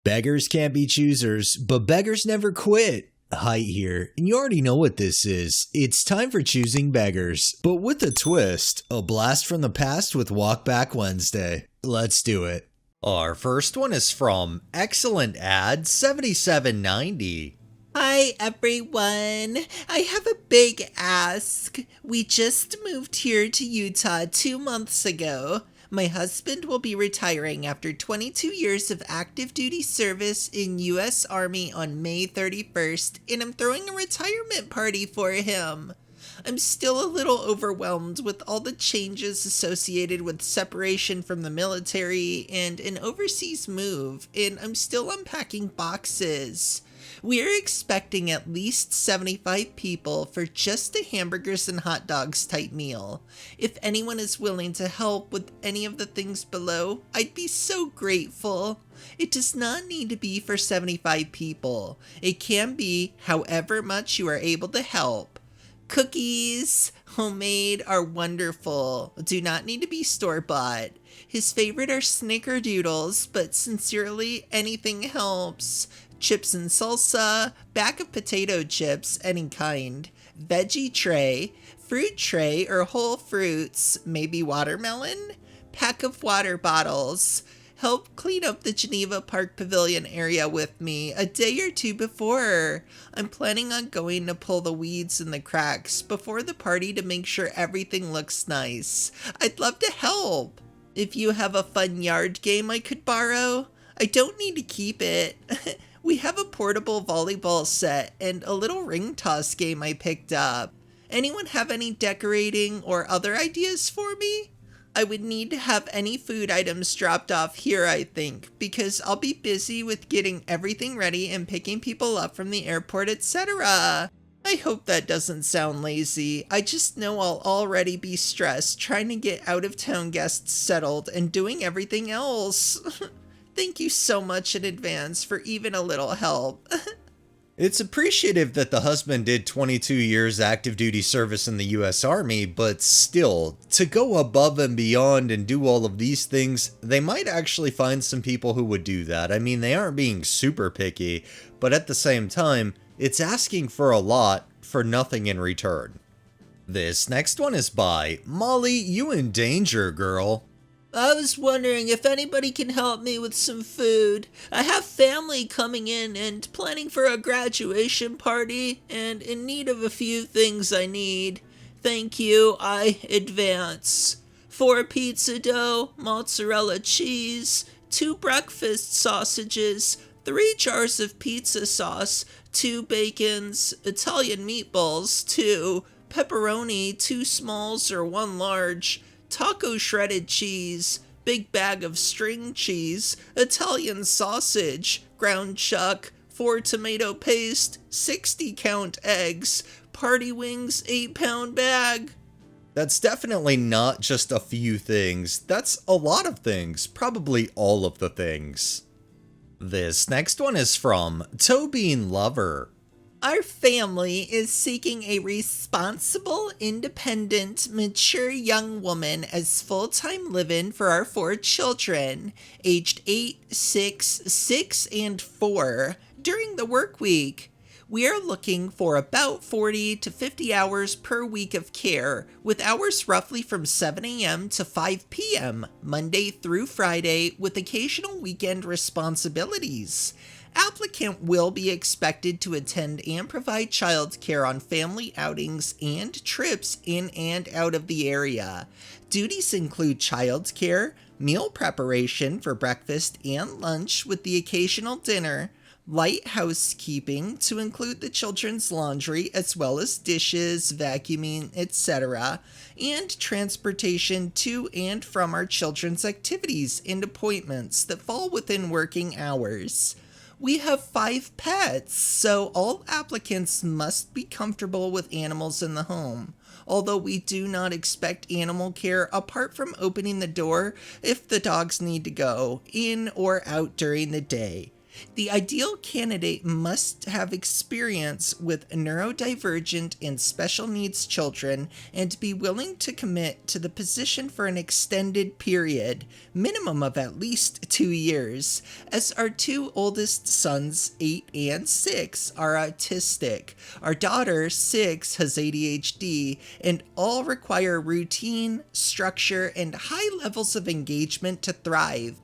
Beggars can't be choosers, but beggars never quit. Height here, and you already know what this is. It's time for Choosing Beggars, but with a twist, a blast from the past with Walkback Wednesday. Let's do it. Our first one is from Excellent Ad 7790. Hi everyone, I have a big ask. We just moved here to Utah 2 months ago. My husband will be retiring after 22 years of active duty service in U.S. Army on May 31st, and I'm throwing a retirement party for him. I'm still a little overwhelmed with all the changes associated with separation from the military and an overseas move, and I'm still unpacking boxes. We're expecting at least 75 people for just a hamburgers and hot dogs type meal. If anyone is willing to help with any of the things below, I'd be so grateful. It does not need to be for 75 people. It can be however much you are able to help. Cookies, homemade, are wonderful. Do not need to be store-bought. His favorite are snickerdoodles, but sincerely, anything helps. Chips and salsa, bag of potato chips, any kind, veggie tray, fruit tray or whole fruits, maybe watermelon, pack of water bottles. Help clean up the Geneva Park Pavilion area with me a day or two before. I'm planning on going to pull the weeds in the cracks before the party to make sure everything looks nice. I'd love to help. If you have a fun yard game I could borrow, I don't need to keep it. We have a portable volleyball set and a little ring toss game I picked up. Anyone have any decorating or other ideas for me? I would need to have any food items dropped off here, I think, because I'll be busy with getting everything ready and picking people up from the airport, etc. I hope that doesn't sound lazy. I just know I'll already be stressed trying to get out-of-town guests settled and doing everything else. Thank you so much in advance for even a little help. It's appreciative that the husband did 22 years active duty service in the U.S. Army, but still, to go above and beyond and do all of these things, they might actually find some people who would do that. I mean, they aren't being super picky, but at the same time, it's asking for a lot for nothing in return. This next one is by Molly, You in Danger, Girl. I was wondering if anybody can help me with some food. I have family coming in and planning for a graduation party and in need of a few things I need. Thank you, I advance. 4 pizza dough, mozzarella cheese, 2 breakfast sausages, 3 jars of pizza sauce, 2 bacons, Italian meatballs, 2, pepperoni, 2 smalls or 1 large, taco shredded cheese, big bag of string cheese, Italian sausage, ground chuck, 4 tomato paste, 60 count eggs, party wings, 8-pound bag. That's definitely not just a few things. That's a lot of things. Probably all of the things. This next one is from Tobean Lover. Our family is seeking a responsible, independent, mature young woman as full-time live-in for our 4 children, aged 8, 6, and 4, during the work week. We are looking for about 40 to 50 hours per week of care, with hours roughly from 7 a.m. to 5 p.m., Monday through Friday, with occasional weekend responsibilities. Applicant will be expected to attend and provide childcare on family outings and trips in and out of the area. Duties include childcare, meal preparation for breakfast and lunch with the occasional dinner, light housekeeping to include the children's laundry as well as dishes, vacuuming, etc., and transportation to and from our children's activities and appointments that fall within working hours. We have 5 pets, so all applicants must be comfortable with animals in the home, although we do not expect animal care apart from opening the door if the dogs need to go in or out during the day. The ideal candidate must have experience with neurodivergent and special needs children and be willing to commit to the position for an extended period, minimum of at least 2 years, as our two oldest sons, 8 and 6, are autistic. Our daughter, 6, has ADHD, and all require routine, structure, and high levels of engagement to thrive.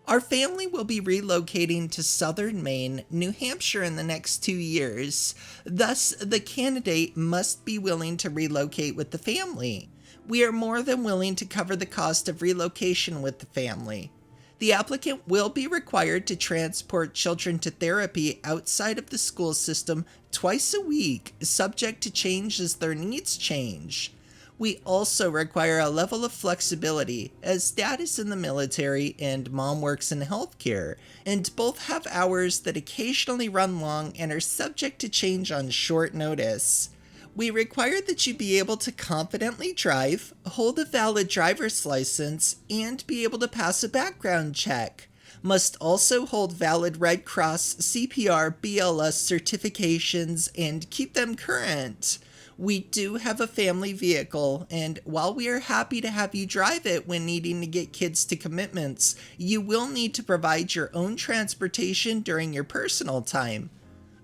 Our family will be relocating to southern Maine, New Hampshire in the next 2 years. Thus, the candidate must be willing to relocate with the family. We are more than willing to cover the cost of relocation with the family. The applicant will be required to transport children to therapy outside of the school system twice a week, subject to change as their needs change. We also require a level of flexibility, as Dad is in the military and Mom works in healthcare, and both have hours that occasionally run long and are subject to change on short notice. We require that you be able to confidently drive, hold a valid driver's license, and be able to pass a background check. Must also hold valid Red Cross, CPR, BLS certifications, and keep them current. We do have a family vehicle, and while we are happy to have you drive it when needing to get kids to commitments, you will need to provide your own transportation during your personal time.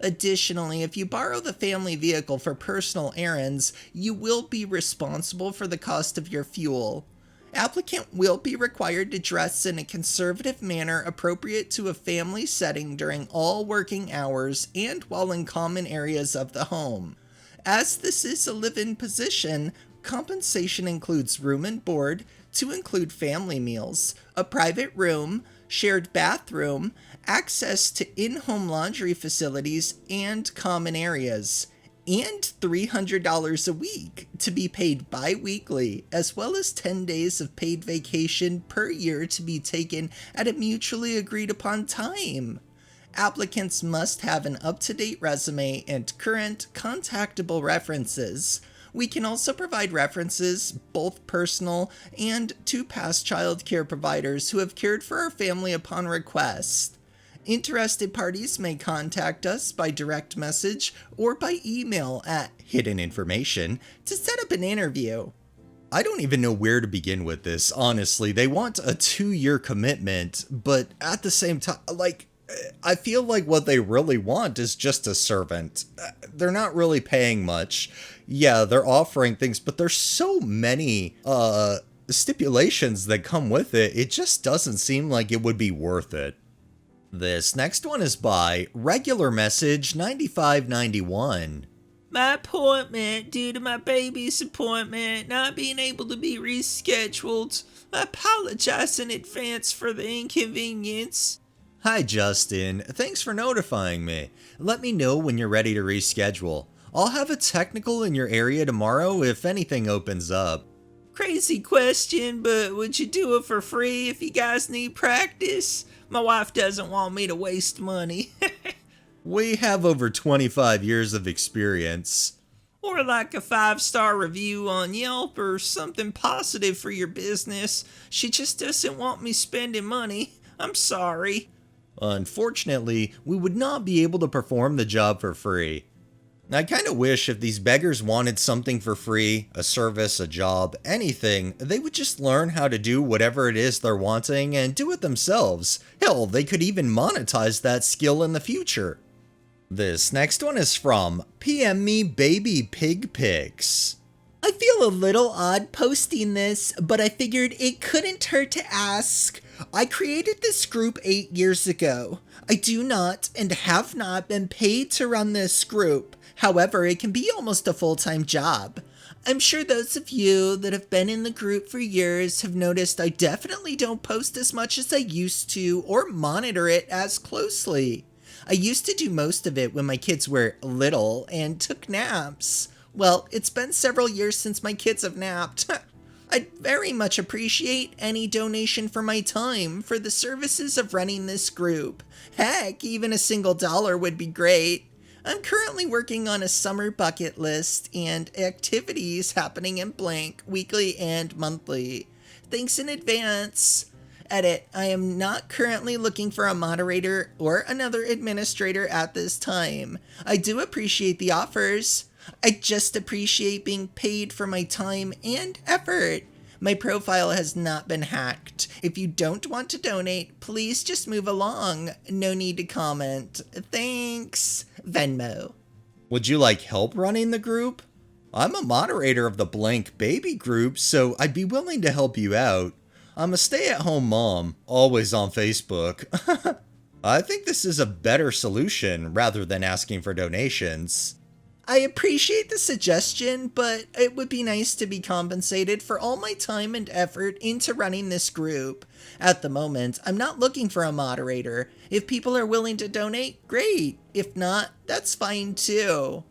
Additionally, if you borrow the family vehicle for personal errands, you will be responsible for the cost of your fuel. Applicant will be required to dress in a conservative manner appropriate to a family setting during all working hours and while in common areas of the home. As this is a live-in position, compensation includes room and board, to include family meals, a private room, shared bathroom, access to in-home laundry facilities and common areas, and $300 a week to be paid bi-weekly, as well as 10 days of paid vacation per year to be taken at a mutually agreed upon time. Applicants must have an up-to-date resume and current contactable references. We can also provide references, both personal and to past child care providers who have cared for our family upon request. Interested parties may contact us by direct message or by email at Hidden Information to set up an interview. I don't even know where to begin with this, honestly. They want a 2-year commitment, but at the same time, I feel like what they really want is just a servant. They're not really paying much. Yeah, they're offering things, but there's so many stipulations that come with it. It just doesn't seem like it would be worth it. This next one is by Regular Message 9591. My appointment due to my baby's appointment not being able to be rescheduled. I apologize in advance for the inconvenience. Hi Justin, thanks for notifying me. Let me know when you're ready to reschedule. I'll have a technical in your area tomorrow if anything opens up. Crazy question, but would you do it for free if you guys need practice? My wife doesn't want me to waste money. We have over 25 years of experience. Or like a 5-star review on Yelp or something positive for your business. She just doesn't want me spending money. I'm sorry. Unfortunately, we would not be able to perform the job for free. I kind of wish if these beggars wanted something for free, a service, a job, anything, they would just learn how to do whatever it is they're wanting and do it themselves. Hell, they could even monetize that skill in the future. This next one is from PM Me Baby Pig Pics. I feel a little odd posting this, but I figured it couldn't hurt to ask. I created this group 8 years ago. I do not and have not been paid to run this group. However, it can be almost a full-time job. I'm sure those of you that have been in the group for years have noticed I definitely don't post as much as I used to or monitor it as closely. I used to do most of it when my kids were little and took naps. Well, it's been several years since my kids have napped. I'd very much appreciate any donation for my time for the services of running this group. Heck, even a single dollar would be great. I'm currently working on a summer bucket list and activities happening in blank, weekly and monthly. Thanks in advance. Edit. I am not currently looking for a moderator or another administrator at this time. I do appreciate the offers. I just appreciate being paid for my time and effort. My profile has not been hacked. If you don't want to donate, please just move along. No need to comment. Thanks. Venmo. Would you like help running the group? I'm a moderator of the blank baby group, so I'd be willing to help you out. I'm a stay-at-home mom, always on Facebook. I think this is a better solution rather than asking for donations. I appreciate the suggestion, but it would be nice to be compensated for all my time and effort into running this group. At the moment, I'm not looking for a moderator. If people are willing to donate, great. If not, that's fine too.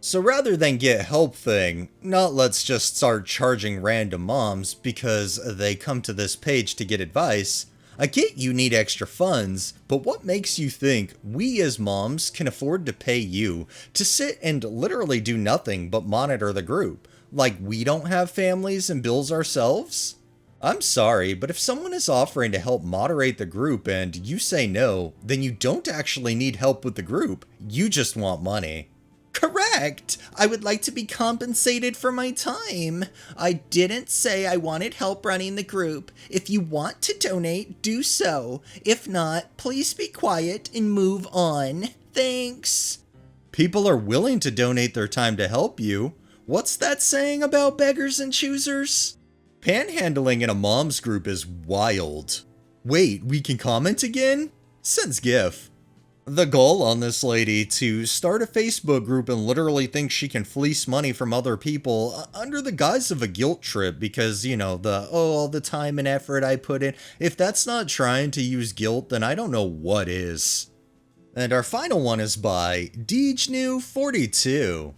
So rather than get help thing, not let's just start charging random moms because they come to this page to get advice. I get you need extra funds, but what makes you think we as moms can afford to pay you to sit and literally do nothing but monitor the group? Like we don't have families and bills ourselves? I'm sorry, but if someone is offering to help moderate the group and you say no, then you don't actually need help with the group, you just want money. Correct! I would like to be compensated for my time. I didn't say I wanted help running the group. If you want to donate, do so. If not, please be quiet and move on. Thanks. People are willing to donate their time to help you. What's that saying about beggars and choosers? Panhandling in a mom's group is wild. Wait, we can comment again? Sends GIF. The goal on this lady to start a Facebook group and literally think she can fleece money from other people under the guise of a guilt trip because, you know, all the time and effort I put in. If that's not trying to use guilt, then I don't know what is. And our final one is by DeejNew42.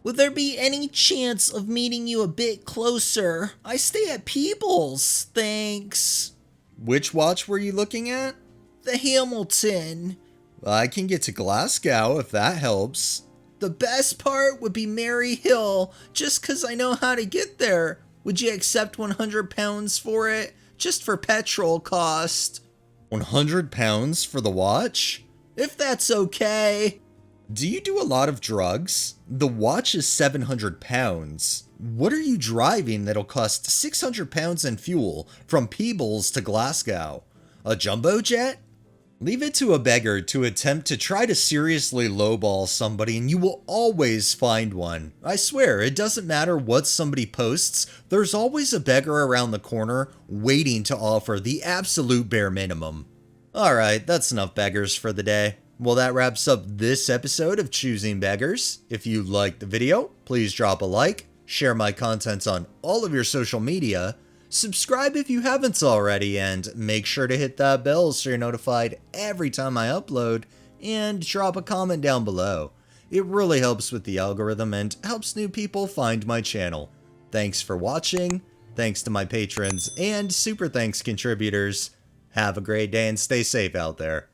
Would there be any chance of meeting you a bit closer? I stay at People's, thanks. Which watch were you looking at? The Hamilton. I can get to Glasgow if that helps. The best part would be Mary Hill, just 'cause I know how to get there. Would you accept £100 for it? Just for petrol cost. £100 for the watch? If that's okay. Do you do a lot of drugs? The watch is £700. What are you driving that'll cost £600 in fuel from Peebles to Glasgow? A jumbo jet? Leave it to a beggar to attempt to try to seriously lowball somebody and you will always find one. I swear, it doesn't matter what somebody posts, there's always a beggar around the corner waiting to offer the absolute bare minimum. Alright, that's enough beggars for the day. Well, that wraps up this episode of Choosing Beggars. If you liked the video, please drop a like, share my content on all of your social media, subscribe if you haven't already, and make sure to hit that bell so you're notified every time I upload, and drop a comment down below. It really helps with the algorithm and helps new people find my channel. Thanks for watching, thanks to my patrons, and super thanks contributors. Have a great day and stay safe out there.